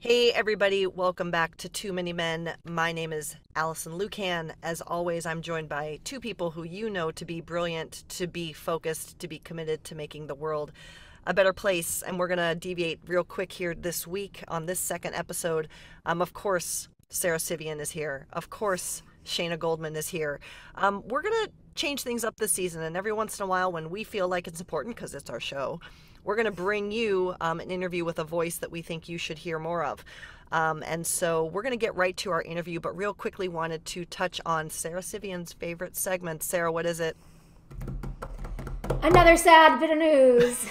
Hey everybody, welcome back to Too Many Men. My name is Allison Lucan. As always, I'm joined by two people who you know to be brilliant, to be focused, to be committed to making the world a better place. And we're going to deviate real quick here this week on this second episode. Of course, Sarah Sivian is here. Of course, Shayna Goldman is here. We're going to change things up this season, and every once in a while when we feel like it's important, because it's our show, we're going to bring you an interview with a voice that we think you should hear more of. And so we're going to get right to our interview, but real quickly wanted to touch on Sarah Sivian's favorite segment. Sarah, what is it? Another sad bit of news.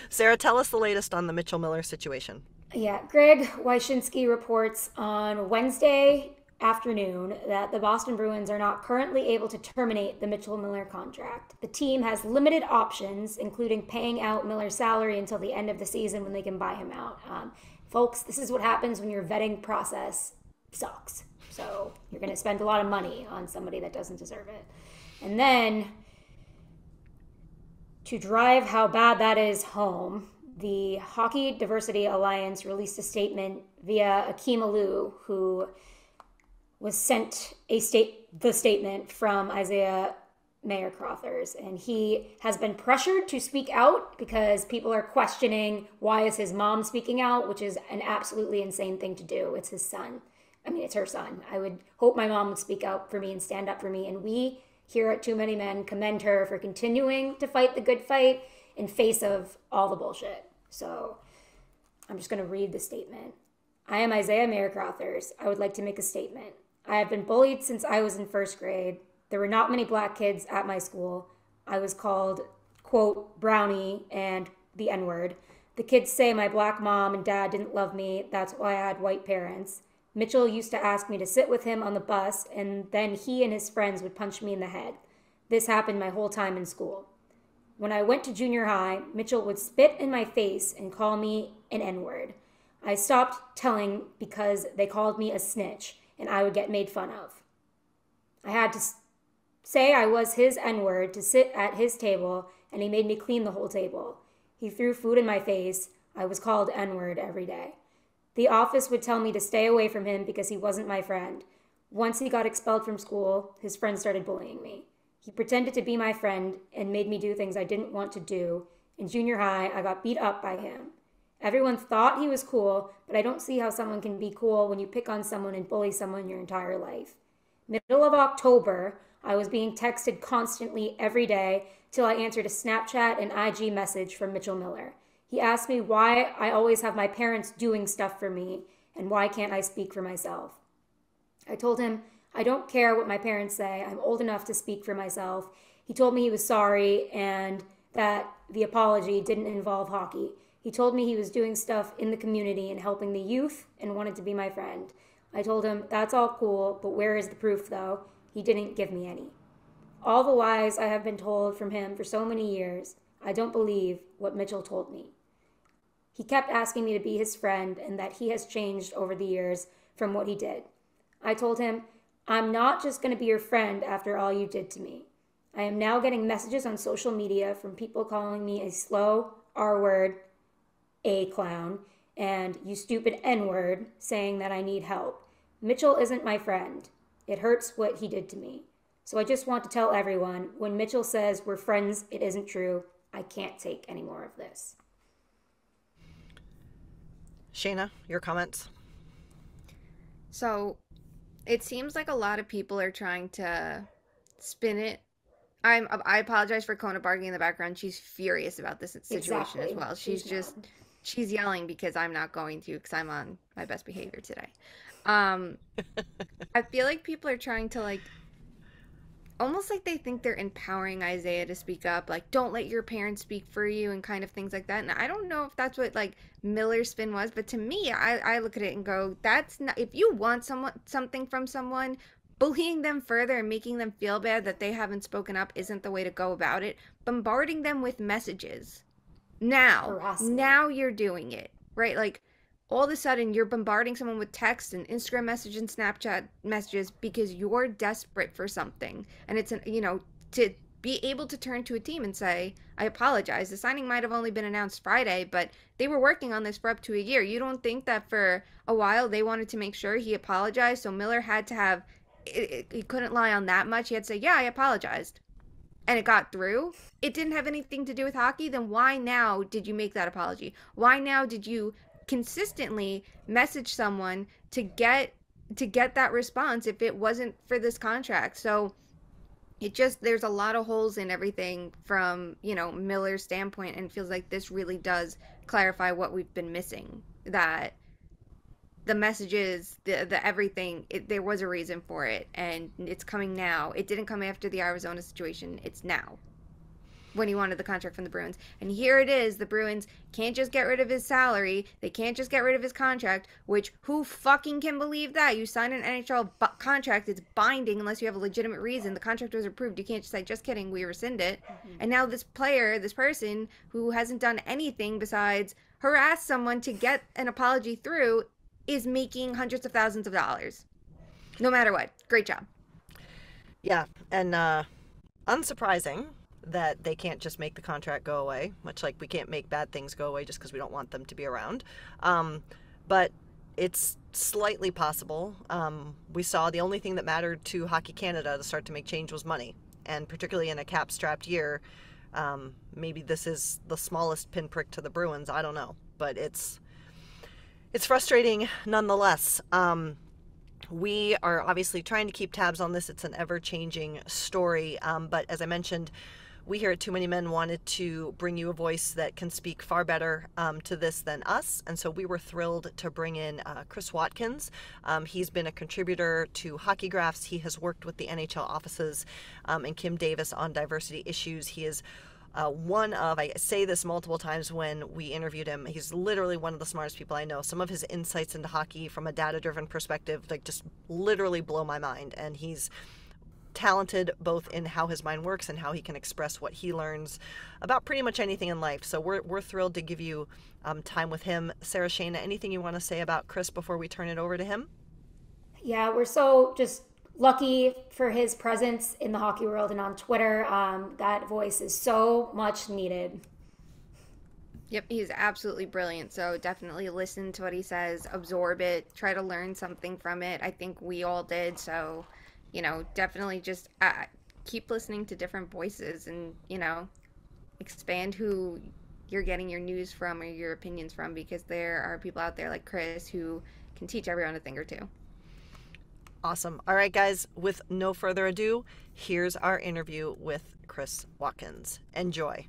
Sarah, tell us the latest on the Mitchell Miller situation. Yeah, Greg Wyshynski reports on Wednesday afternoon that the Boston Bruins are not currently able to terminate the Mitchell Miller contract. The team has limited options, including paying out Miller's salary until the end of the season when they can buy him out. Folks, this is what happens when your vetting process sucks. So you're going to spend a lot of money on somebody that doesn't deserve it. And then, to drive how bad that is home, the Hockey Diversity Alliance released a statement via Akeem Alou, who was sent the statement from Isaiah Mayer Crothers, and he has been pressured to speak out because people are questioning why is his mom speaking out, which is an absolutely insane thing to do. It's his son. I mean, it's her son. I would hope my mom would speak out for me and stand up for me, and we here at Too Many Men commend her for continuing to fight the good fight in face of all the bullshit. So I'm just going to read the statement. I am Isaiah Mayer Crothers. I would like to make a statement. I have been bullied since I was in first grade. There were not many black kids at my school. I was called, quote, brownie and the N-word. The kids say my black mom and dad didn't love me. That's why I had white parents. Mitchell used to ask me to sit with him on the bus, and then he and his friends would punch me in the head. This happened my whole time in school. When I went to junior high, Mitchell would spit in my face and call me an N-word. I stopped telling because they called me a snitch, and I would get made fun of. I had to say I was his N-word to sit at his table, and he made me clean the whole table. He threw food in my face. I was called N-word every day. The office would tell me to stay away from him because he wasn't my friend. Once he got expelled from school, his friends started bullying me. He pretended to be my friend and made me do things I didn't want to do. In junior high, I got beat up by him. Everyone thought he was cool, but I don't see how someone can be cool when you pick on someone and bully someone your entire life. Middle of October, I was being texted constantly every day till I answered a Snapchat and IG message from Mitchell Miller. He asked me why I always have my parents doing stuff for me and why can't I speak for myself. I told him, I don't care what my parents say. I'm old enough to speak for myself. He told me he was sorry and that the apology didn't involve hockey. He told me he was doing stuff in the community and helping the youth and wanted to be my friend. I told him, that's all cool, but where is the proof though? He didn't give me any. All the lies I have been told from him for so many years, I don't believe what Mitchell told me. He kept asking me to be his friend and that he has changed over the years from what he did. I told him, I'm not just going to be your friend after all you did to me. I am now getting messages on social media from people calling me a slow R-word, a clown, and you stupid N-word, saying that I need help. Mitchell isn't my friend. It hurts what he did to me. So I just want to tell everyone, when Mitchell says we're friends, it isn't true. I can't take any more of this. Shayna, your comments? So it seems like a lot of people are trying to spin it. I apologize for Kona barking in the background. She's furious about this situation as well. She's yelling because I'm not going to, because I'm on my best behavior today. I feel like people are trying to almost like they think they're empowering Isaiah to speak up, like don't let your parents speak for you and kind of things like that. And I don't know if that's what Miller's spin was, but to me, I look at it and go, that's not, if you want something from someone, bullying them further and making them feel bad that they haven't spoken up isn't the way to go about it. Bombarding them with messages. Now you're doing it, right? All of a sudden you're bombarding someone with text and Instagram messages and Snapchat messages because you're desperate for something. And it's to be able to turn to a team and say, I apologize. The signing might have only been announced Friday, but they were working on this for up to a year. You don't think that for a while they wanted to make sure he apologized? So Miller had to have, he couldn't lie on that much. He had to say, yeah, I apologized. And it got through. It didn't have anything to do with hockey. Then why now did you make that apology? Why now did you consistently message someone to get that response if it wasn't for this contract? So it just, there's a lot of holes in everything from, you know, Miller's standpoint, and it feels like this really does clarify what we've been missing, that the messages, the everything, there was a reason for it, and it's coming now. It didn't come after the Arizona situation. It's now, when he wanted the contract from the Bruins. And here it is. The Bruins can't just get rid of his salary. They can't just get rid of his contract, which, who fucking can believe that? You sign an NHL contract, it's binding unless you have a legitimate reason. The contract was approved. You can't just say, just kidding, we rescind it. And now this player, this person who hasn't done anything besides harass someone to get an apology through, is making hundreds of thousands of dollars. No matter what. Great job. Yeah, and unsurprising that they can't just make the contract go away, much like we can't make bad things go away just because we don't want them to be around. But it's slightly possible. We saw the only thing that mattered to Hockey Canada to start to make change was money. And particularly in a cap-strapped year, maybe this is the smallest pinprick to the Bruins. I don't know. But it's frustrating nonetheless. We are obviously trying to keep tabs on this. It's an ever-changing story. But as I mentioned, we here at Too Many Men wanted to bring you a voice that can speak far better to this than us. And so we were thrilled to bring in Chris Watkins. He's been a contributor to Hockey Graphs. He has worked with the NHL offices and Kim Davis on diversity issues. He is one of, I say this multiple times when we interviewed him, he's literally one of the smartest people I know. Some of his insights into hockey from a data-driven perspective, like, just literally blow my mind. And he's talented both in how his mind works and how he can express what he learns about pretty much anything in life. So we're thrilled to give you time with him. Sarah, Shayna, anything you want to say about Chris before we turn it over to him? Yeah, we're so just lucky for his presence in the hockey world and on Twitter. That voice is so much needed. Yep, he's absolutely brilliant. So definitely listen to what he says, absorb it, try to learn something from it. I think we all did. So, you know, definitely just keep listening to different voices and, you know, expand who you're getting your news from or your opinions from, because there are people out there like Chris who can teach everyone a thing or two. Awesome. All right, guys, with no further ado, here's our interview with Chris Watkins. Enjoy.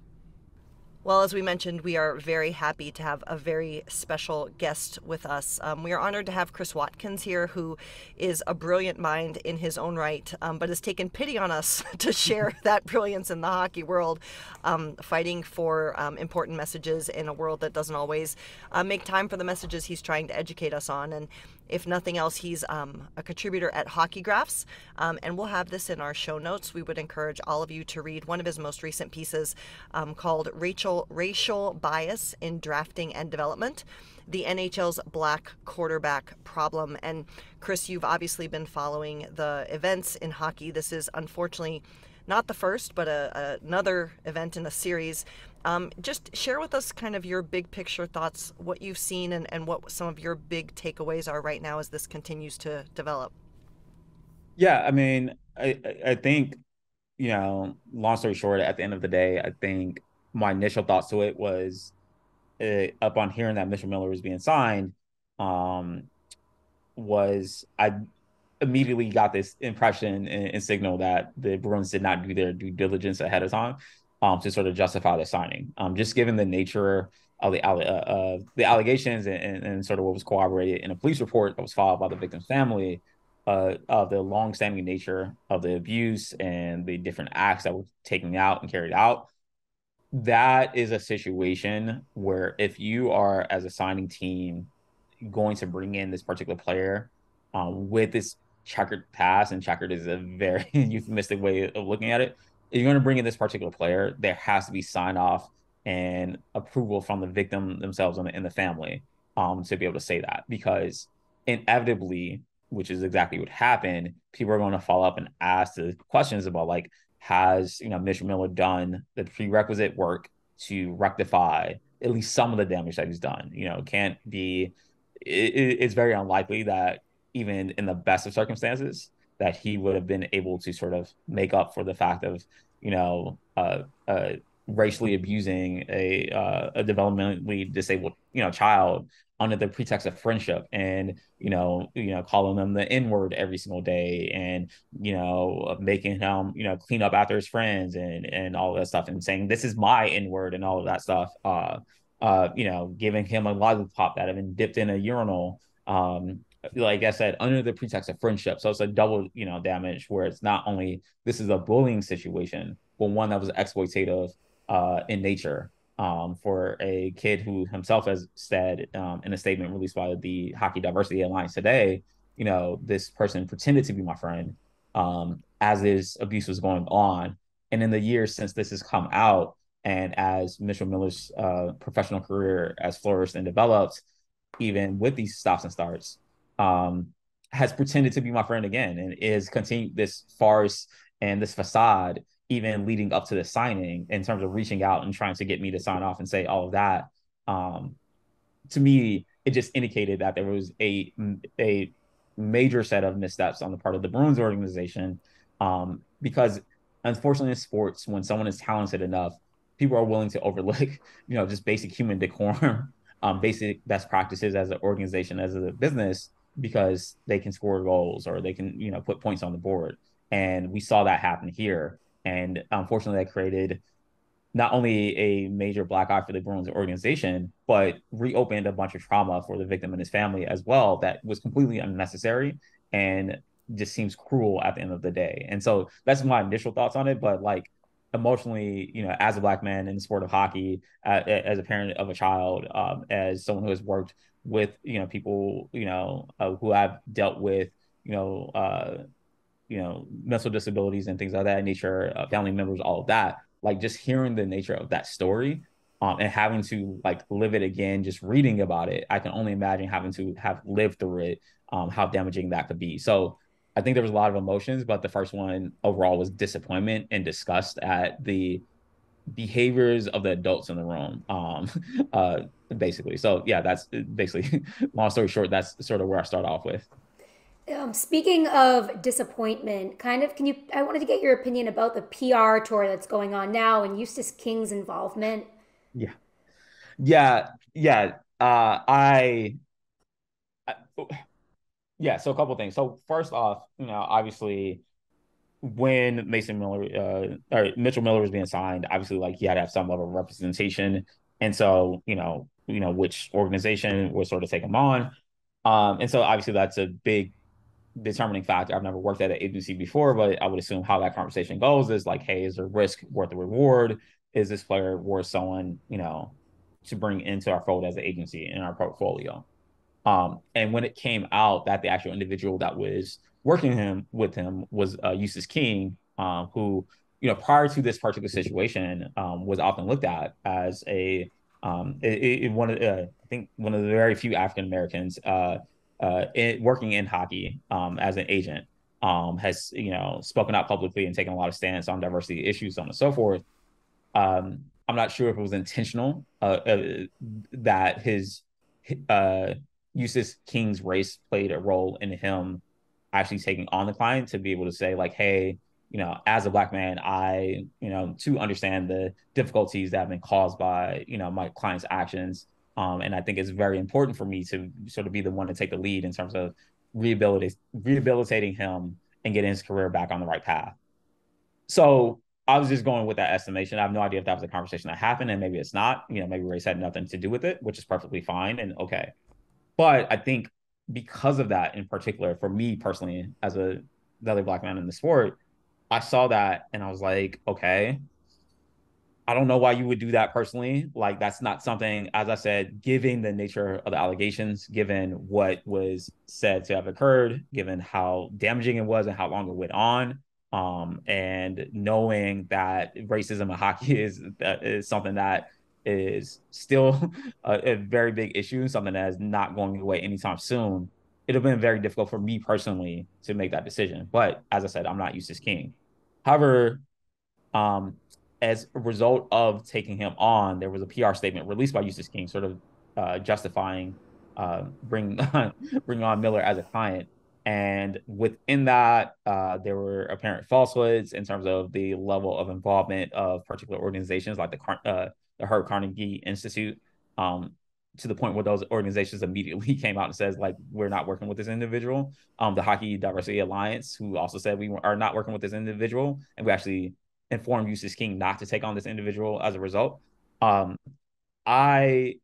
Well, as we mentioned, we are very happy to have a very special guest with us. We are honored to have Chris Watkins here, who is a brilliant mind in his own right, but has taken pity on us to share that brilliance in the hockey world, fighting for important messages in a world that doesn't always make time for the messages he's trying to educate us on. And if nothing else, he's a contributor at Hockey Graphs, and we'll have this in our show notes. We would encourage all of you to read one of his most recent pieces called Racial Bias in Drafting and Development, the NHL's Black Quarterback Problem. And Chris, you've obviously been following the events in hockey. This is unfortunately not the first, but another event in a series. Just share with us kind of your big picture thoughts, what you've seen, and what some of your big takeaways are right now as this continues to develop. Yeah, I mean, I think, you know, long story short, at the end of the day, I think my initial thoughts to it was, upon hearing that Mitchell Miller was being signed, was I immediately got this impression and signal that the Bruins did not do their due diligence ahead of time to sort of justify the signing. Just given the nature of the allegations and sort of what was corroborated in a police report that was filed by the victim's family, of the long-standing nature of the abuse and the different acts that were taken out and carried out. That is a situation where if you are, as a signing team, going to bring in this particular player with this checkered past, and checkered is a very euphemistic way of looking at it. If you're going to bring in this particular player, there has to be sign off and approval from the victim themselves and the family to be able to say that, because inevitably, which is exactly what happened, people are going to follow up and ask the questions about, like, has, Mitchell Miller done the prerequisite work to rectify at least some of the damage that he's done? It can't be, it's very unlikely that even in the best of circumstances that he would have been able to sort of make up for the fact of, you know, uh, uh, racially abusing a developmentally disabled, child under the pretext of friendship, and calling them the N word every single day, and making him clean up after his friends, and all that stuff, and saying this is my N word and all of that stuff. Giving him a lollipop that had been dipped in a urinal. Like I said, under the pretext of friendship. So it's a double, damage, where it's not only this is a bullying situation, but one that was exploitative in nature, for a kid who himself has said, in a statement released by the Hockey Diversity Alliance today, this person pretended to be my friend, as this abuse was going on. And in the years since this has come out, and as Mitchell Miller's professional career has flourished and developed, even with these stops and starts, has pretended to be my friend again, and is continued this farce and this facade, even leading up to the signing, in terms of reaching out and trying to get me to sign off and say all of that. To me, it just indicated that there was a major set of missteps on the part of the Bruins organization, because unfortunately in sports, when someone is talented enough, people are willing to overlook, just basic human decorum, basic best practices as an organization, as a business, because they can score goals or they can, put points on the board. And we saw that happen here. And unfortunately, that created not only a major black eye for the Bruins organization, but reopened a bunch of trauma for the victim and his family as well, that was completely unnecessary and just seems cruel at the end of the day. And so that's my initial thoughts on it. But like, emotionally, as a black man in the sport of hockey, as a parent of a child, as someone who has worked with, people, who have dealt with, mental disabilities and things of that nature, family members, all of that, like just hearing the nature of that story, and having to like live it again, just reading about it, I can only imagine having to have lived through it, how damaging that could be. So I think there was a lot of emotions, but the first one overall was disappointment and disgust at the behaviors of the adults in the room. Basically. So yeah, that's basically, long story short, that's sort of where I start off with. Speaking of disappointment, I wanted to get your opinion about the PR tour that's going on now and Eustace King's involvement. Yeah. Yeah. Yeah. I yeah. So a couple of things. So first off, obviously, when Mason Miller, or Mitchell Miller was being signed, obviously, like, he had to have some level of representation, and so which organization would sort of take him on, and so obviously that's a big determining factor. I've never worked at an agency before, but I would assume how that conversation goes is like, hey, is the risk worth the reward? Is this player worth someone to bring into our fold as an agency in our portfolio? And when it came out that the actual individual that was working with him was Eustace King, who, prior to this particular situation, was often looked at as I think one of the very few African Americans working in hockey, as an agent, has spoken out publicly and taken a lot of stance on diversity issues, so on and so forth. I'm not sure if it was intentional, that his uh, Eustace King's race played a role in him actually taking on the client, to be able to say like, hey, as a black man, I, to understand the difficulties that have been caused by, my client's actions. And I think it's very important for me to sort of be the one to take the lead in terms of rehabilitating him and getting his career back on the right path. So I was just going with that estimation. I have no idea if that was a conversation that happened, and maybe it's not. Maybe race had nothing to do with it, which is perfectly fine and okay. But I think because of that in particular, for me personally, as another black man in the sport, I saw that and I was like, okay, I don't know why you would do that personally. Like, that's not something, as I said, given the nature of the allegations, given what was said to have occurred, given how damaging it was and how long it went on, and knowing that racism in hockey is something that is still a very big issue, something that is not going away anytime soon. It'd have been very difficult for me personally to make that decision. But as I said, I'm not Eustace King. However, As a result of taking him on, there was a PR statement released by Eustace King, sort of justifying bring bring on Miller as a client. And within that, there were apparent falsehoods in terms of the level of involvement of particular organizations like the Herb Carnegie Institute, to the point where those organizations immediately came out and says, like, we're not working with this individual. The Hockey Diversity Alliance, who also said we are not working with this individual, and we actually informed Eustace King not to take on this individual as a result. Um, I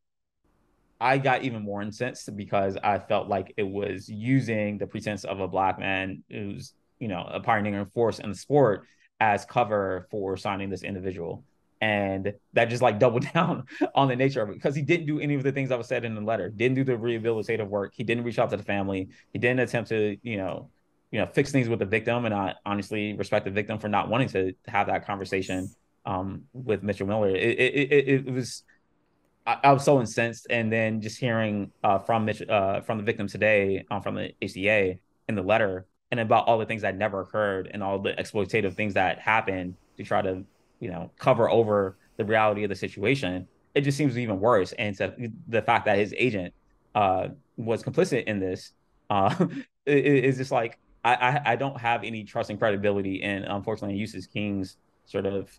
I got even more incensed because I felt like it was using the pretense of a black man who's, a pioneering force in the sport as cover for signing this individual. And that just like doubled down on the nature of it, because he didn't do any of the things that was said in the letter, didn't do the rehabilitative work. He didn't reach out to the family. He didn't attempt to, fix things with the victim. And I honestly respect the victim for not wanting to have that conversation with Mitchell Miller. It was, I was so incensed, and then just hearing from the victim today, from the HCA in the letter, and about all the things that never occurred and all the exploitative things that happened to try to cover over the reality of the situation. It just seems even worse, and so the fact that his agent was complicit in this is just like I don't have any trust and credibility in, unfortunately, Eustace King's sort of,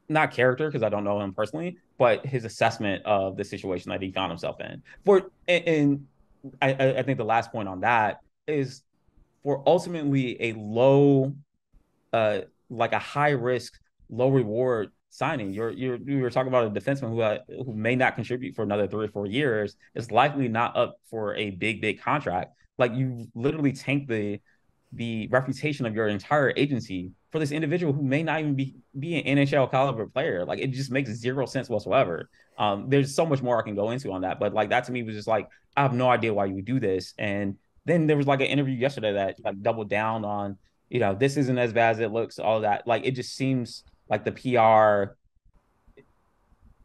not character, because I don't know him personally, but his assessment of the situation that he found himself in. And I think the last point on that is, for ultimately a low, like a high risk, low reward signing. You were talking about a defenseman who may not contribute for another 3 or 4 years, is likely not up for a big contract. Like, you literally tank the reputation of your entire agency for this individual who may not even be an NHL caliber player. Like, it just makes zero sense whatsoever. There's so much more I can go into on that, but like, that to me was just like, I have no idea why you would do this. And then there was like an interview yesterday that like doubled down on, this isn't as bad as it looks, all that. Like, it just seems like the PR,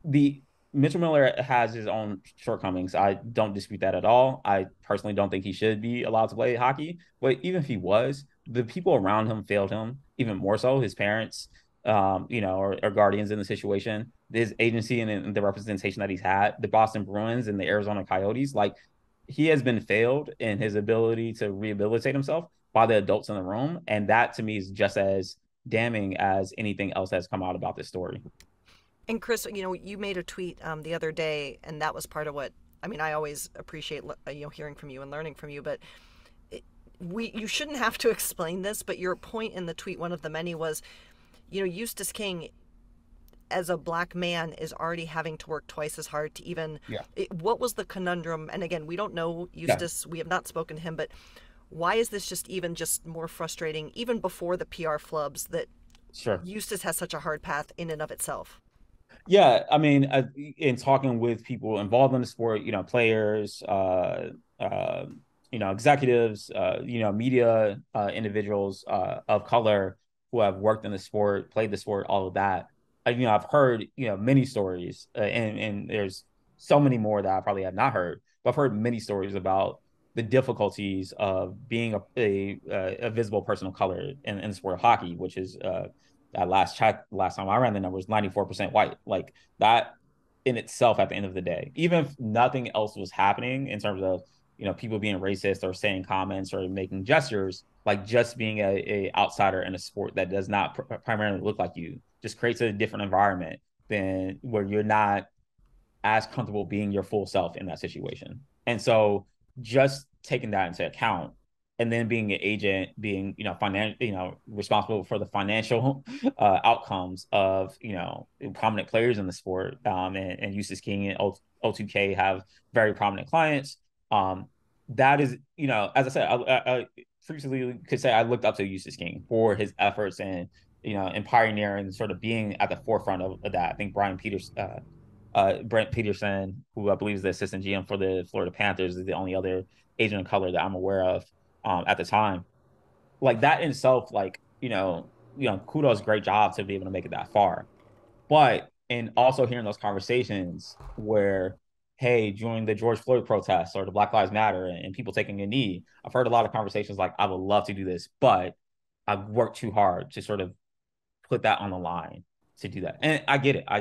the Mitchell Miller has his own shortcomings. I don't dispute that at all. I personally don't think he should be allowed to play hockey. But even if he was, the people around him failed him even more so. His parents, or guardians in the situation, his agency and the representation that he's had, the Boston Bruins and the Arizona Coyotes. Like, he has been failed in his ability to rehabilitate himself by the adults in the room. And that to me is just as damning as anything else that's come out about this story. And Chris, you made a tweet the other day, and that was part of what, I always appreciate, hearing from you and learning from you, but you shouldn't have to explain this, but your point in the tweet, one of the many, was, Eustace King, as a black man, is already having to work twice as hard to even, what was the conundrum? And again, we don't know Eustace, we have not spoken to him, but why is this just more frustrating, even before the PR flubs, that Eustace has such a hard path in and of itself? Yeah, in talking with people involved in the sport, players, executives, media individuals of color who have worked in the sport, played the sport, all of that. I've heard, many stories, and there's so many more that I probably have not heard, but I've heard many stories about the difficulties of being a visible person of color in the sport of hockey, which is that last time I ran the numbers, 94% white. Like, that in itself, at the end of the day, even if nothing else was happening in terms of, people being racist or saying comments or making gestures, like, just being a outsider in a sport that does not primarily look like you just creates a different environment than where you're not as comfortable being your full self in that situation. And so just taking that into account, and then being an agent, being, responsible for the financial outcomes of, prominent players in the sport, and Eustace King and O2K have very prominent clients. That is, as I said, I previously could say I looked up to Eustace King for his efforts and, in pioneering, sort of being at the forefront of that. I think Brent Peterson, who I believe is the assistant GM for the Florida Panthers, is the only other agent of color that I'm aware of at the time. Like, that in itself, like, kudos, great job to be able to make it that far. But, and also hearing those conversations where, hey, during the George Floyd protests or the Black Lives Matter and people taking a knee, I've heard a lot of conversations like, I would love to do this, but I've worked too hard to sort of put that on the line to do that. And I get it. I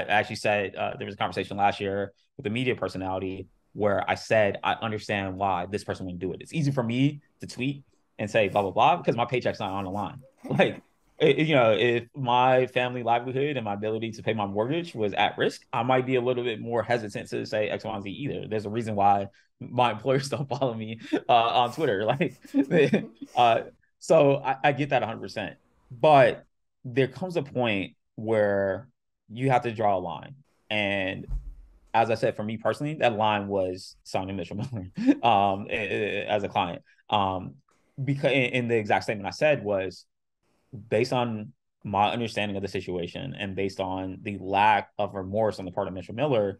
actually said there was a conversation last year with a media personality where I said, I understand why this person wouldn't do it. It's easy for me to tweet and say blah, blah, blah, because my paycheck's not on the line. Like, if my family livelihood and my ability to pay my mortgage was at risk, I might be a little bit more hesitant to say X, Y, and Z either. There's a reason why my employers don't follow me on Twitter. Like, so I get that 100%. But there comes a point where you have to draw a line. And as I said, for me personally, that line was signing Mitchell Miller as a client. Because in the exact statement I said was, based on my understanding of the situation and based on the lack of remorse on the part of Mitchell Miller,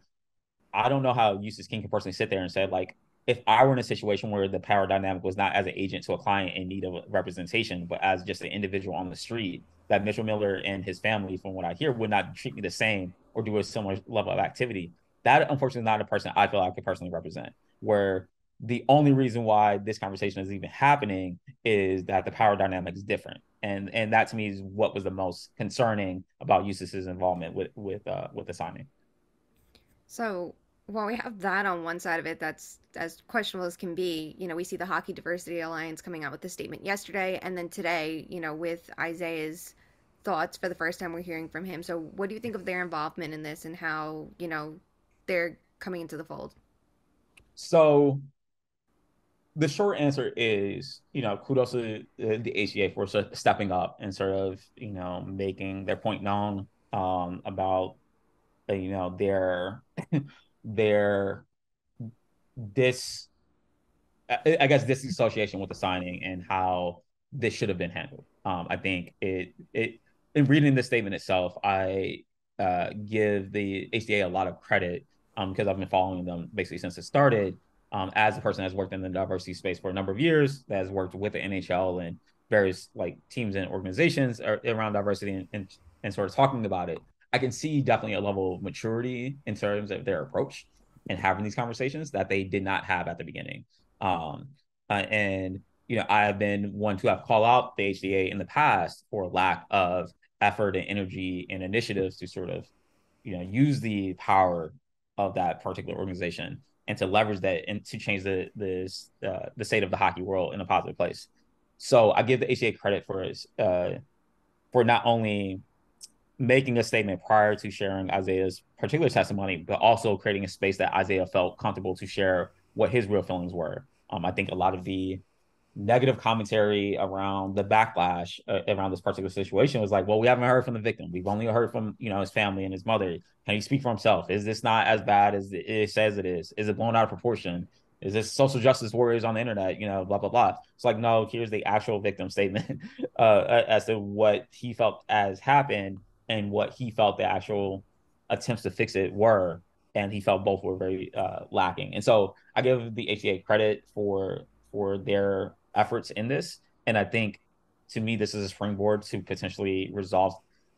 I don't know how Eustace King can personally sit there and say, like, if I were in a situation where the power dynamic was not as an agent to a client in need of representation, but as just an individual on the street, that Mitchell Miller and his family, from what I hear, would not treat me the same or do a similar level of activity. That, unfortunately, is not a person I feel I could personally represent, where the only reason why this conversation is even happening is that the power dynamic is different. And that to me is what was the most concerning about Eustace's involvement with the signing. So while we have that on one side of it, that's as questionable as can be, we see the Hockey Diversity Alliance coming out with a statement yesterday, and then today, with Isaiah's thoughts for the first time we're hearing from him. So what do you think of their involvement in this and how, they're coming into the fold? So the short answer is, kudos to the ACA for stepping up and sort of, making their point known about, their this, I guess, disassociation with the signing and how this should have been handled. I think in reading the statement itself, I give the ACA a lot of credit because I've been following them basically since it started. As a person that's worked in the diversity space for a number of years, that has worked with the NHL and various like teams and organizations around diversity and sort of talking about it, I can see definitely a level of maturity in terms of their approach and having these conversations that they did not have at the beginning. And I have been one to have called out the HDA in the past for lack of effort and energy and initiatives to sort of, use the power of that particular organization and to leverage that and to change the state of the hockey world in a positive place. So I give the ACA credit for not only making a statement prior to sharing Isaiah's particular testimony, but also creating a space that Isaiah felt comfortable to share what his real feelings were. I think a lot of the negative commentary around the backlash around this particular situation was like, well, we haven't heard from the victim. We've only heard from, his family and his mother. Can he speak for himself? Is this not as bad as it says it is? Is it blown out of proportion? Is this social justice warriors on the internet? Blah, blah, blah. It's like, no, here's the actual victim statement as to what he felt as happened and what he felt the actual attempts to fix it were. And he felt both were very lacking. And so I give the HCA credit for their efforts in this. And I think, to me, this is a springboard to potentially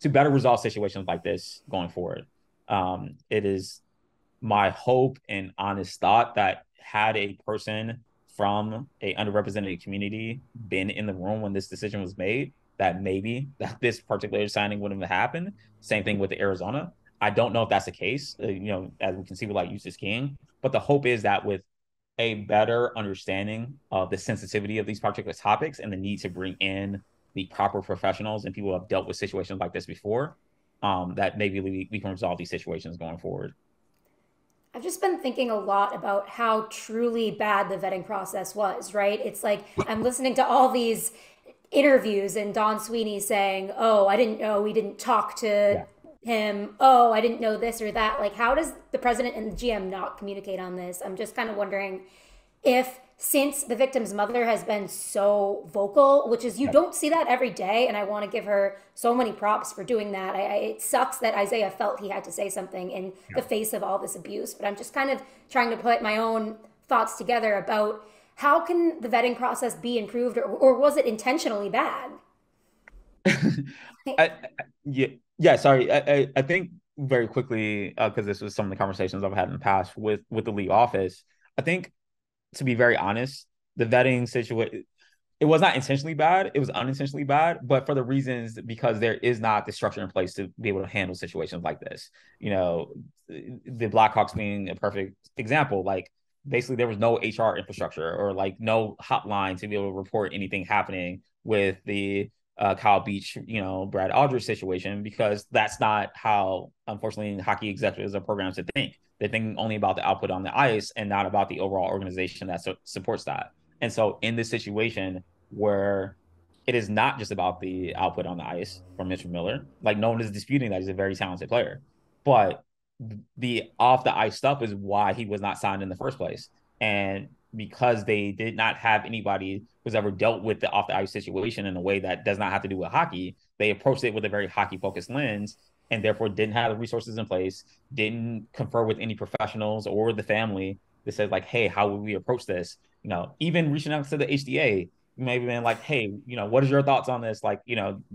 better resolve situations like this going forward. It is my hope and honest thought that had a person from a underrepresented community been in the room when this decision was made, that maybe that this particular signing wouldn't have happened. Same thing with the Arizona. I don't know if that's the case, as we can see with like Eustace King, but the hope is that with a better understanding of the sensitivity of these particular topics and the need to bring in the proper professionals and people who have dealt with situations like this before, that maybe we can resolve these situations going forward. I've just been thinking a lot about how truly bad the vetting process was, right? It's like I'm listening to all these interviews and Don Sweeney saying, oh, I didn't know, we didn't talk to him. Oh, I didn't know this or that. Like, how does the president and the GM not communicate on this? I'm just kind of wondering if, since the victim's mother has been so vocal, which is, you don't see that every day, and I want to give her so many props for doing that. It sucks that Isaiah felt he had to say something in the face of all this abuse, but I'm just kind of trying to put my own thoughts together about how can the vetting process be improved, or was it intentionally bad? Sorry. I think very quickly, because this was some of the conversations I've had in the past with the league office. I think, to be very honest, the vetting situation, it was not intentionally bad. It was unintentionally bad, but for the reasons because there is not the structure in place to be able to handle situations like this. You know, the Blackhawks being a perfect example. Like basically, there was no HR infrastructure or like no hotline to be able to report anything happening with the Kyle Beach, Brad Aldridge situation, because that's not how, unfortunately, hockey executives or programs to think. They think only about the output on the ice and not about the overall organization that supports that. And so in this situation where it is not just about the output on the ice for Mitchell Miller, like no one is disputing that he's a very talented player, but the off the ice stuff is why he was not signed in the first place. And because they did not have anybody who's ever dealt with the off the ice situation in a way that does not have to do with hockey, they approached it with a very hockey focused lens and therefore didn't have the resources in place, didn't confer with any professionals or the family that says like, hey, how would we approach this? Even reaching out to the HDA, maybe been like, hey, what is your thoughts on this? Like,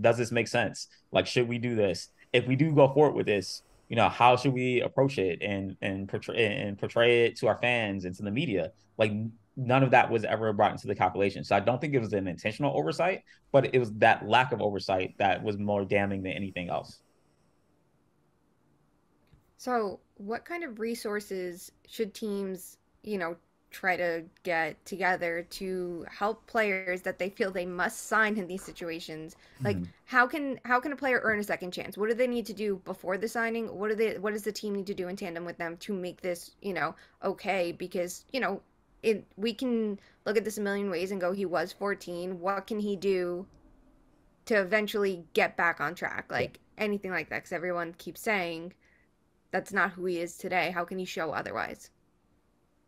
does this make sense? Like, should we do this? If we do go forward with this, how should we approach it and portray it to our fans and to the media? Like, none of that was ever brought into the calculation. So I don't think it was an intentional oversight, but it was that lack of oversight that was more damning than anything else. So, what kind of resources should teams, try to get together to help players that they feel they must sign in these situations? Like, how can a player earn a second chance? What do they need to do before the signing? What does the team need to do in tandem with them to make this, okay? Because, we can look at this a million ways and go, he was 14. What can he do to eventually get back on track? Like, anything like that, because everyone keeps saying that's not who he is today. How can he show otherwise?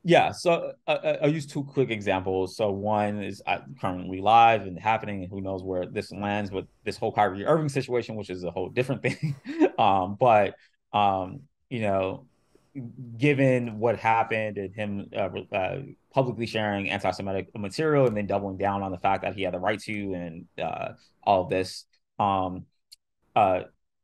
Yeah, so I'll use two quick examples. So one is currently live and happening, and who knows where this lands with this whole Kyrie Irving situation, which is a whole different thing. But you know, given what happened and him publicly sharing anti-Semitic material and then doubling down on the fact that he had the right to and all of this, um, uh,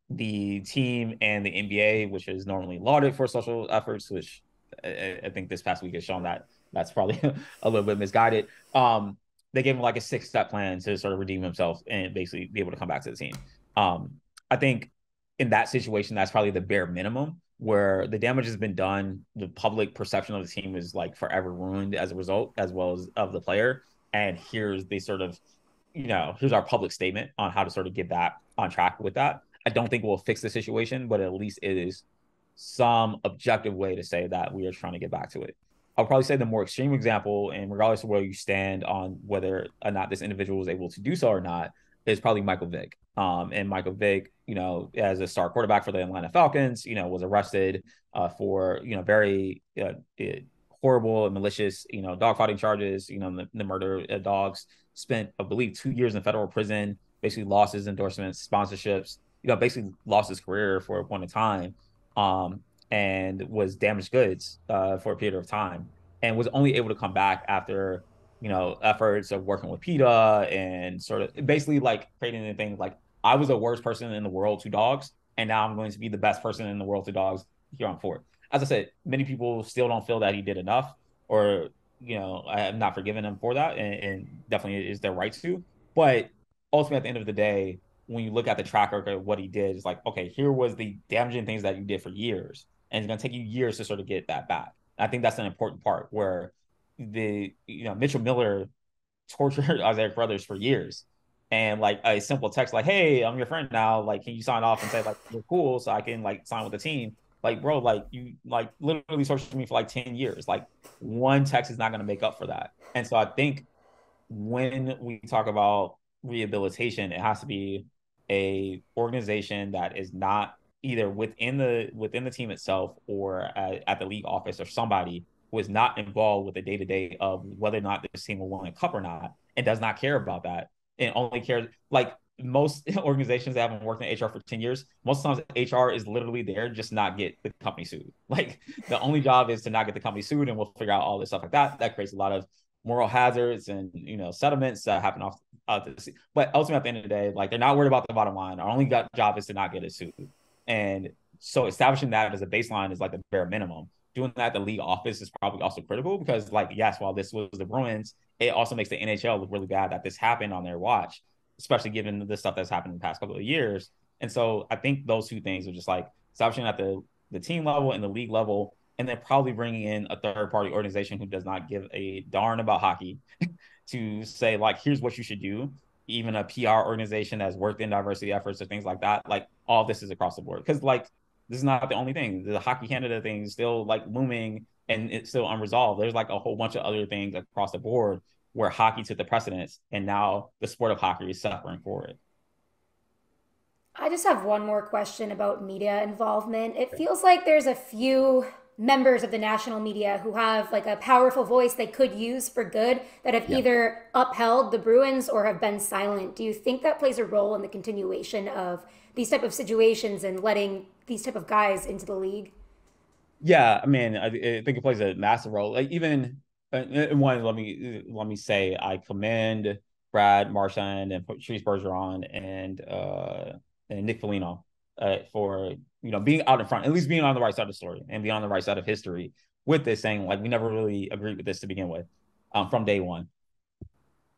the team and the NBA, which is normally lauded for social efforts, which I think this past week has shown that that's probably a little bit misguided. They gave him like a 6-step plan to sort of redeem himself and basically be able to come back to the team. I think in that situation, that's probably the bare minimum where the damage has been done. The public perception of the team is like forever ruined as a result, as well as of the player. And here's the sort of, here's our public statement on how to sort of get back on track with that. I don't think we'll fix the situation, but at least it is some objective way to say that we are trying to get back to it. I'll probably say the more extreme example, and regardless of where you stand on whether or not this individual was able to do so or not, is probably Michael Vick. And Michael Vick, as a star quarterback for the Atlanta Falcons, was arrested for, very horrible and malicious, dogfighting charges, the murder of dogs, spent, I believe, 2 years in federal prison, basically lost his endorsements, sponsorships, basically lost his career for a point in time, and was damaged goods for a period of time, and was only able to come back after, efforts of working with PETA and sort of basically like creating a thing like, I was the worst person in the world to dogs, and now I'm going to be the best person in the world to dogs here on forward. As I said, many people still don't feel that he did enough, or, I have not forgiven him for that, and definitely is their right to. But ultimately, at the end of the day, when you look at the track record of what he did, it's like, okay, here was the damaging things that you did for years, and it's going to take you years to sort of get that back. I think that's an important part where Mitchell Miller tortured Isaiah Brothers for years. And like a simple text like, hey, I'm your friend now. Like, can you sign off and say like, you're cool so I can like sign with the team? Like, bro, like you like literally tortured me for like 10 years. Like one text is not going to make up for that. And so I think when we talk about rehabilitation, it has to be a organization that is not either within the team itself or at the league office, or somebody who is not involved with the day-to-day of whether or not this team will win a cup or not, and does not care about that, and only cares, like most organizations that haven't worked in HR for 10 years, most times HR is literally there just not get the company sued. Like the only job is to not get the company sued, and we'll figure out all this stuff like that. That creates a lot of moral hazards and settlements that happen off the sea. But ultimately, at the end of the day, like they're not worried about the bottom line. Our only job is to not get it sued. And so establishing that as a baseline is like the bare minimum. Doing that at the league office is probably also critical because, like, yes, while this was the Bruins it also makes the NHL look really bad that this happened on their watch, especially given the stuff that's happened in the past couple of years. And so I think those two things are just like establishing at the team level and the league level, and then probably bringing in a third party organization who does not give a darn about hockey to say, like, here's what you should do. Even a PR organization that's worked in diversity efforts or things like that. Like, all this is across the board. Because, like, this is not the only thing. The Hockey Canada thing is still, like, looming and it's still unresolved. There's, like, a whole bunch of other things across the board where hockey took the precedence, and now the sport of hockey is suffering for it. I just have one more question about media involvement. It feels like there's a few members of the national media who have like a powerful voice they could use for good that have either upheld the Bruins or have been silent. Do you think that plays a role in the continuation of these type of situations and letting these type of guys into the league? Yeah, I mean, I think it plays a massive role. Like, even one, let me say, I commend Brad Marchand and Patrice Bergeron and Nick Foligno for being out in front, at least being on the right side of the story and being on the right side of history with this, saying like we never really agreed with this to begin with from day one.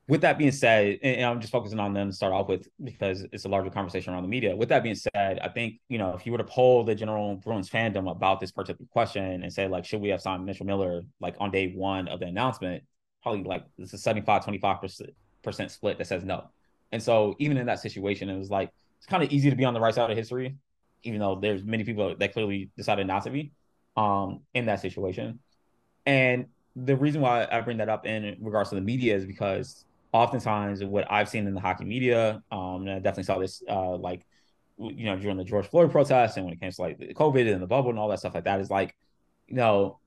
With that being said, and I'm just focusing on them to start off with because it's a larger conversation around the media. With that being said, I think, if you were to poll the general Bruins fandom about this particular question and say, like, should we have signed Mitchell Miller, like, on day one of the announcement, probably, like, it's a 75-25% split that says no. And so even in that situation, it was like, it's kind of easy to be on the right side of history, even though there's many people that clearly decided not to be in that situation. And the reason why I bring that up in regards to the media is because oftentimes what I've seen in the hockey media, and I definitely saw this during the George Floyd protests and when it came to like COVID and the bubble and all that stuff like that, is like, you know,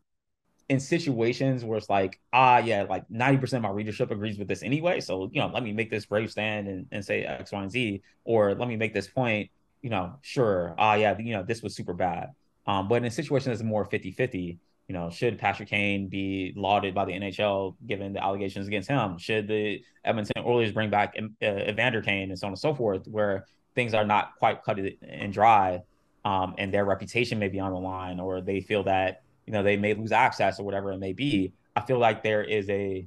in situations where it's like, yeah, like 90% of my readership agrees with this anyway. So, let me make this brave stand and say X, Y, and Z, or let me make this point, sure. Yeah, this was super bad. But in a situation that's more 50-50, should Patrick Kane be lauded by the NHL given the allegations against him? Should the Edmonton Oilers bring back Evander Kane and so on and so forth, where things are not quite cut and dry, and their reputation may be on the line, or they feel that they may lose access or whatever it may be? I feel like there is a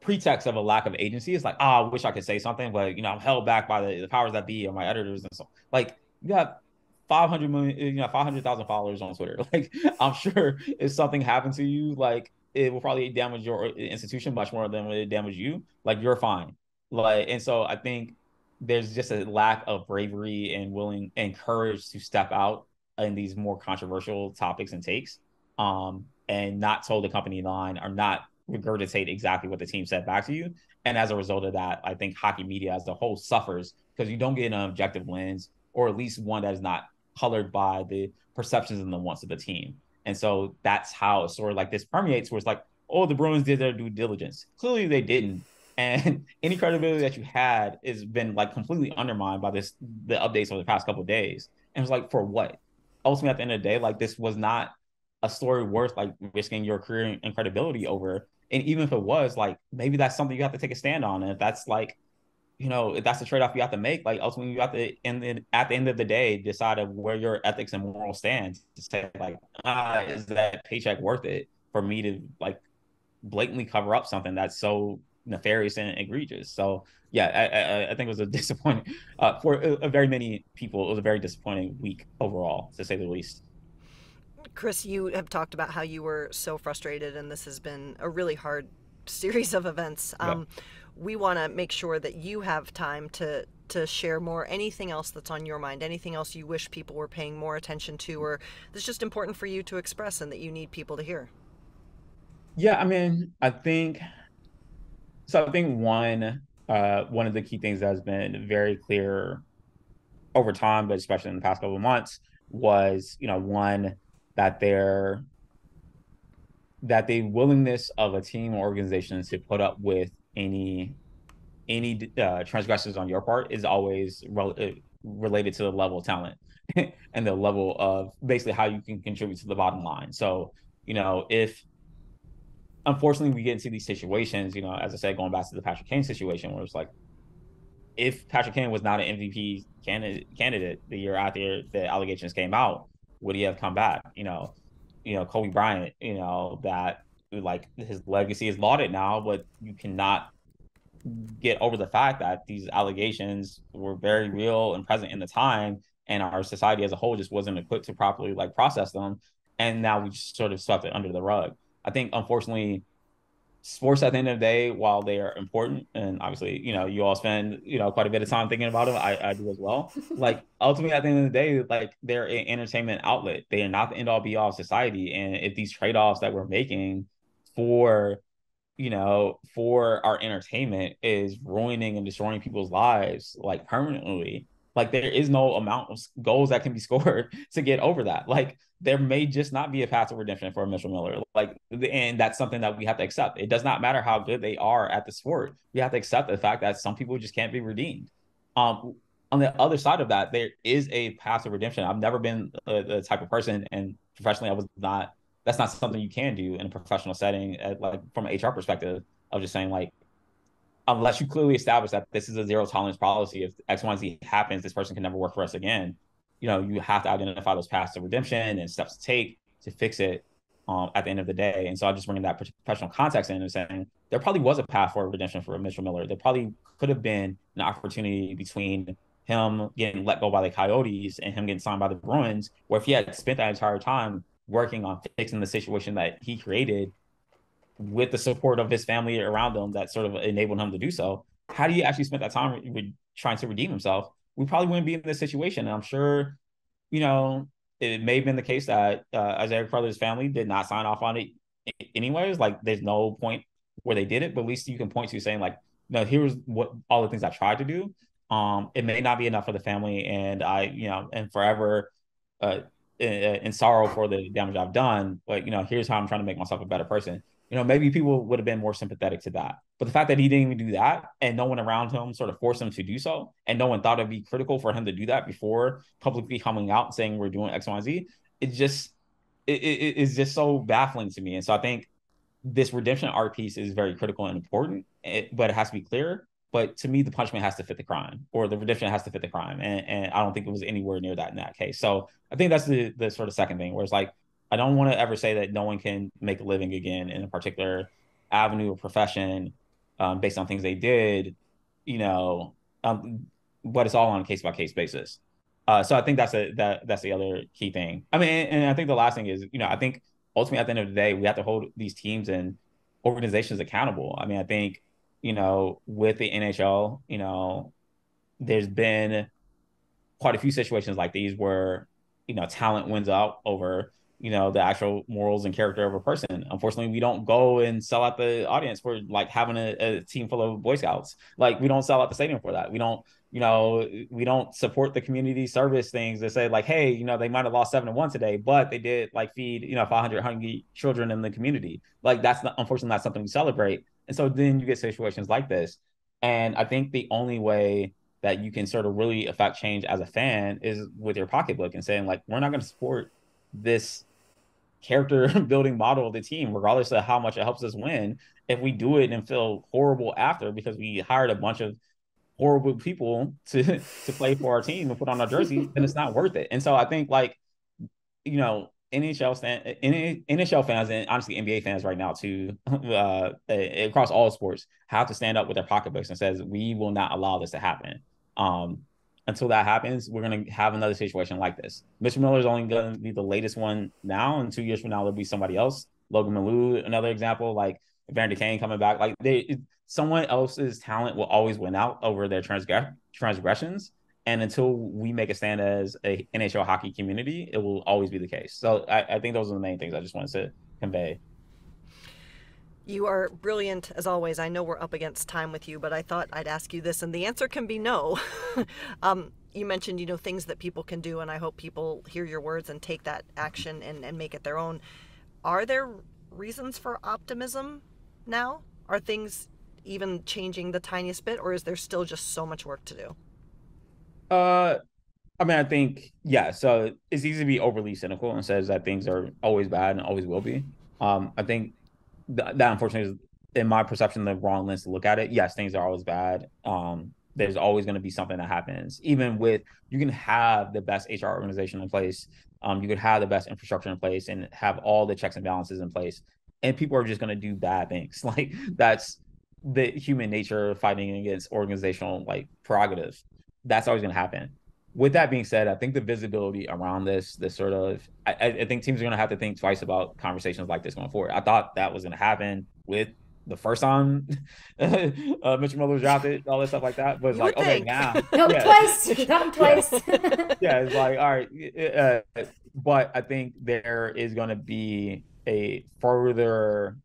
pretext of a lack of agency. It's like, I wish I could say something, but I'm held back by the powers that be or my editors and so. Like, you got 500 million, 500,000 followers on Twitter. Like, I'm sure if something happened to you, like, it will probably damage your institution much more than it damage you. Like, you're fine. Like, and so I think there's just a lack of bravery and willing and courage to step out in these more controversial topics and takes, and not toe the company line or not regurgitate exactly what the team said back to you. And as a result of that, I think hockey media as a whole suffers because you don't get an objective lens, or at least one that is not colored by the perceptions and the wants of the team. And so that's how a story like this permeates, where it's like, oh, the Bruins did their due diligence. Clearly they didn't. And any credibility that you had has been like completely undermined by the updates over the past couple of days. And it's like, for what? Ultimately, at the end of the day, like, this was not a story worth like risking your career and credibility over. And even if it was, like, maybe that's something you have to take a stand on. And if that's like, if that's the trade-off you have to make, like, ultimately you have to, at the end of the day, decide of where your ethics and moral stands to say, like, is that paycheck worth it for me to like blatantly cover up something that's so nefarious and egregious? So yeah, I think it was a disappointing for a very many people. It was a very disappointing week overall, to say the least. Chris, you have talked about how you were so frustrated, and this has been a really hard series of events. We want to make sure that you have time to share more. Anything else that's on your mind, anything else you wish people were paying more attention to, or that's just important for you to express and that you need people to hear. Yeah, I mean, I think one of the key things that has been very clear over time, but especially in the past couple of months, was, one, that the willingness of a team or organization to put up with any transgressions on your part is always related to the level of talent and the level of basically how you can contribute to the bottom line. So, if unfortunately we get into these situations, as I said, going back to the Patrick Kane situation, where it's like, if Patrick Kane was not an MVP candidate the year after the allegations came out, would he have come back? Kobe Bryant, that like his legacy is lauded now, but you cannot get over the fact that these allegations were very real and present in the time, and our society as a whole just wasn't equipped to properly like process them, and now we just sort of swept it under the rug. I think unfortunately sports at the end of the day, while they are important, and obviously, you all spend, quite a bit of time thinking about them. I do as well. Like ultimately at the end of the day, like they're an entertainment outlet. They are not the end all be all of society. And if these trade-offs that we're making for for our entertainment is ruining and destroying people's lives like permanently. Like there is no amount of goals that can be scored to get over that. Like there may just not be a path to redemption for Mitchell Miller. Like, and that's something that we have to accept. It does not matter how good they are at the sport. We have to accept the fact that some people just can't be redeemed. On the other side of that, there is a path to redemption. I've never been the type of person, and professionally, I was not. That's not something you can do in a professional setting, like from an HR perspective, of just saying like, unless you clearly establish that this is a zero tolerance policy, if X, Y, and Z happens, this person can never work for us again. You have to identify those paths to redemption and steps to take to fix it at the end of the day. And so I'm just bringing that professional context in and saying there probably was a path for redemption for Mitchell Miller. There probably could have been an opportunity between him getting let go by the Coyotes and him getting signed by the Bruins, where if he had spent that entire time working on fixing the situation that he created with the support of his family around him that sort of enabled him to do so, had he actually spent that time trying to redeem himself, we probably wouldn't be in this situation. And I'm sure, it may have been the case that Isaiah Crowder's family did not sign off on it anyways. Like there's no point where they did it, but at least you can point to saying like, no, here's what all the things I tried to do. It may not be enough for the family, and and forever in sorrow for the damage I've done, but here's how I'm trying to make myself a better person. Maybe people would have been more sympathetic to that. But the fact that he didn't even do that, and no one around him sort of forced him to do so, and no one thought it'd be critical for him to do that before publicly coming out and saying we're doing X, Y, and Z, it's just so baffling to me. And so I think this redemption art piece is very critical and important, but it has to be clear. But to me, the punishment has to fit the crime, or the redemption has to fit the crime. And I don't think it was anywhere near that in that case. So I think that's the sort of second thing, where it's like, I don't want to ever say that no one can make a living again in a particular avenue or profession based on things they did, but it's all on a case by case basis. So I think that's the other key thing. I mean, and I think the last thing is, I think ultimately at the end of the day, we have to hold these teams and organizations accountable. I mean, I think, with the NHL, there's been quite a few situations like these where, talent wins out over, the actual morals and character of a person. Unfortunately, we don't go and sell out the audience for like having a team full of Boy Scouts. Like we don't sell out the stadium for that. We don't support the community service things that say like, hey, they might have lost 7-1 today, but they did like feed, 500 hungry children in the community. Like that's unfortunately not something we celebrate. And so then you get situations like this. And I think the only way that you can sort of really affect change as a fan is with your pocketbook and saying like, we're not going to support this character building model of the team, regardless of how much it helps us win. If we do it and feel horrible after because we hired a bunch of horrible people to play for our team and put on our jersey, then it's not worth it. And so I think like, NHL fans and honestly NBA fans right now too, across all sports, have to stand up with their pocketbooks and says we will not allow this to happen. Until that happens, we're going to have another situation like this. Mitchell Miller is only going to be the latest one now, and 2 years from now there'll be somebody else. Logan Malou, another example, like Evander Kane coming back. Like someone else's talent will always win out over their transgressions. And until we make a stand as a NHL hockey community, it will always be the case. So I think those are the main things I just wanted to convey. You are brilliant as always. I know we're up against time with you, but I thought I'd ask you this, and the answer can be no. You mentioned, things that people can do, and I hope people hear your words and take that action and make it their own. Are there reasons for optimism now? Are things even changing the tiniest bit, or is there still just so much work to do? I mean, I think, yeah, so it's easy to be overly cynical and says that things are always bad and always will be. I think that unfortunately is, in my perception, the wrong lens to look at it. Yes, things are always bad. There's always going to be something that happens. Even with, you can have the best HR organization in place. You could have the best infrastructure in place and have all the checks and balances in place. and people are just going to do bad things. Like that's the human nature fighting against organizational like prerogatives. That's always going to happen. With that being said, I think the visibility around this sort of, I think teams are going to have to think twice about conversations like this going forward. I thought that was going to happen with the first time Mitch Miller was drafted, all that stuff like that. But it's like, okay, now. No, yeah. Twice. We got him twice. Yeah, it's like, all right. But I think there is going to be a further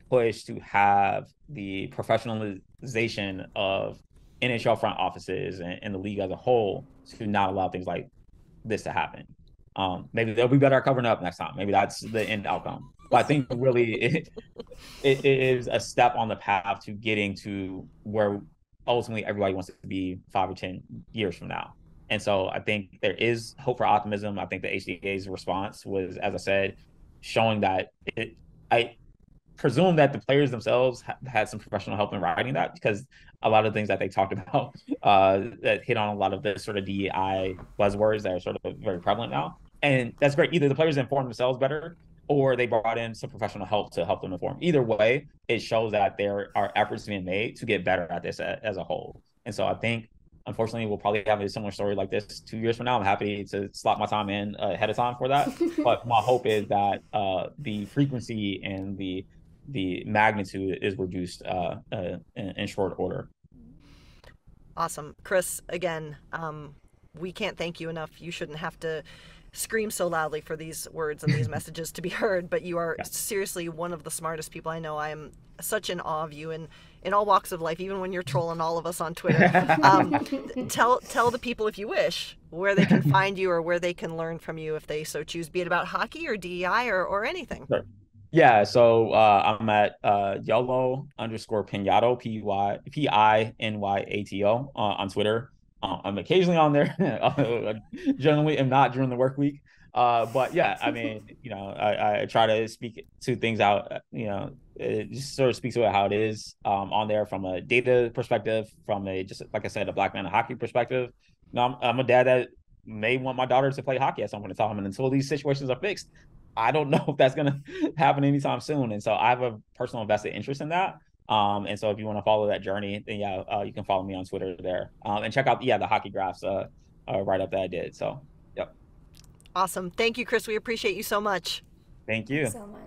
push to have the professionalization of NHL front offices and the league as a whole to not allow things like this to happen. Maybe they'll be better at covering up next time. Maybe that's the end outcome. But I think really it is a step on the path to getting to where ultimately everybody wants to be 5 or 10 years from now. And so I think there is hope for optimism. I think the HDA's response was, as I said, showing that I presume that the players themselves had some professional help in writing that, because a lot of things that they talked about that hit on a lot of the sort of DEI buzzwords that are sort of very prevalent now. And that's great. Either the players inform themselves better, or they brought in some professional help to help them inform. Either way, it shows that there are efforts being made to get better at this as a whole. And so I think, unfortunately, we'll probably have a similar story like this 2 years from now. I'm happy to slot my time in ahead of time for that. But my hope is that the frequency and the magnitude is reduced in short order. Awesome. Chris, again, we can't thank you enough. You shouldn't have to scream so loudly for these words and these messages to be heard, but you are seriously one of the smartest people I know. I am such in awe of you in all walks of life, even when you're trolling all of us on Twitter. Tell the people, if you wish, where they can find you or where they can learn from you if they so choose, be it about hockey or DEI or anything. Sure. Yeah, so I'm at Yolo_Pinato, PINYATO on Twitter. I'm occasionally on there. Generally am not during the work week. But yeah, I mean, I try to speak to things out, just sort of speak to it how it is on there from a data perspective, from a, just like I said, a black man in hockey perspective. I'm a dad that may want my daughter to play hockey at some point in time. And until these situations are fixed, I don't know if that's going to happen anytime soon. And so I have a personal vested interest in that. And so if you want to follow that journey, then you can follow me on Twitter there. And check out, the hockey graphs write-up that I did. So, yep. Awesome. Thank you, Chris. We appreciate you so much. Thank you. So much.